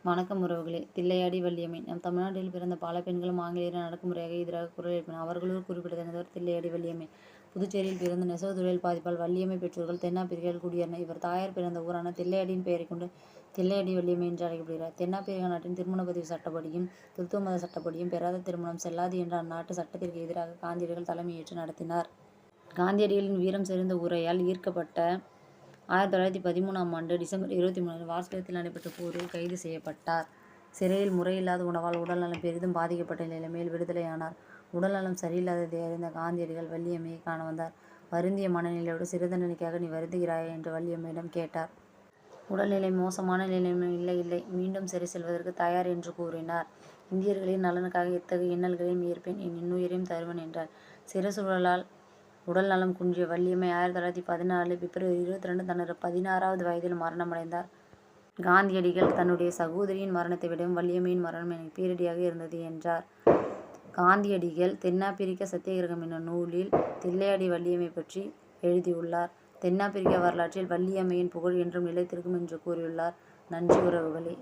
வணக்கம் உறவுகளே. தில்லையாடி வள்ளியம்மை. நம் தமிழ்நாட்டில் பிறந்த பல பெண்களும் ஆங்கிலேயரின் அடக்குமுறையாக எதிராக குரல் எழுப்பினர். அவர்களுள் குறிப்பிடத்தக்கவர் தில்லையாடி வள்ளியம்மை. புதுச்சேரியில் பிறந்த நெசவு தொழில் பாதிப்பால் வள்ளியம்மை பெற்றோர்கள் தென்னாப்பிரிக்காவில் குடியேறினர். இவர் தாயார் பிறந்த ஊரான தில்லையாடியின் பெயரைக் கொண்டு தில்லையாடி வள்ளியம்மை என்று அழைக்கப்படுகிறார். தென்னாப்பிரிக்கா நாட்டின் திருமண பதிவு சட்டப்படியும் கிறிஸ்துவ மத சட்டப்படியும் பெறாத திருமணம் செல்லாது என்ற அந்நாட்டு சட்டத்திற்கு எதிராக காந்தியடிகள் தலைமையேற்று நடத்தினார். காந்தியடிகளின் வீரம் செறிந்த உரையால் ஈர்க்கப்பட்ட 1913ஆம் ஆண்டு டிசம்பர் 23 வாஸ்கோவில் நடைபெற்ற போரில் கைது செய்யப்பட்டார். சிறையில் முறையில்லாத உணவால் உடல்நலம் பெரிதும் பாதிக்கப்பட்ட நிலைமையில் விடுதலையானார். உடல்நலம் சரியில்லாததை அறிந்த காந்தியடிகள் வள்ளியம்மையை காண வந்தார். வருந்திய மனநிலையோடு சிறைத்தண்டனைக்காக நீ வருந்துகிறாயா என்று வள்ளியம்மையிடம் கேட்டார். உடல்நிலை மோசமான நிலைமை இல்லை, மீண்டும் சிறை செல்வதற்கு தயார் என்று கூறினார். இந்தியர்களின் நலனுக்காக எத்தகைய இன்னல்களையும் ஏற்பேன், என் இன்னுயிரையும் தருவேன் என்றார். சிறை சூழலால் உடல் நலம் குன்றிய வள்ளியம்மை 1914 பிப்ரவரி 22 தனது 16வது வயதில் மரணமடைந்தார். காந்தியடிகள் தன்னுடைய சகோதரியின் மரணத்தை விடவும் வள்ளியம்மையின் மரணம் எனக்கு பேரிடியாக இருந்தது என்றார். காந்தியடிகள் தென்னாப்பிரிக்க சத்தியாகிரகம் என்னும் நூலில் தில்லையாடி வள்ளியம்மை பற்றி எழுதியுள்ளார். தென்னாப்பிரிக்க வரலாற்றில் வள்ளியம்மையின் புகழ் என்றும் நிலைத்திருக்கும் என்று கூறியுள்ளார். நன்றி உறவுகளே.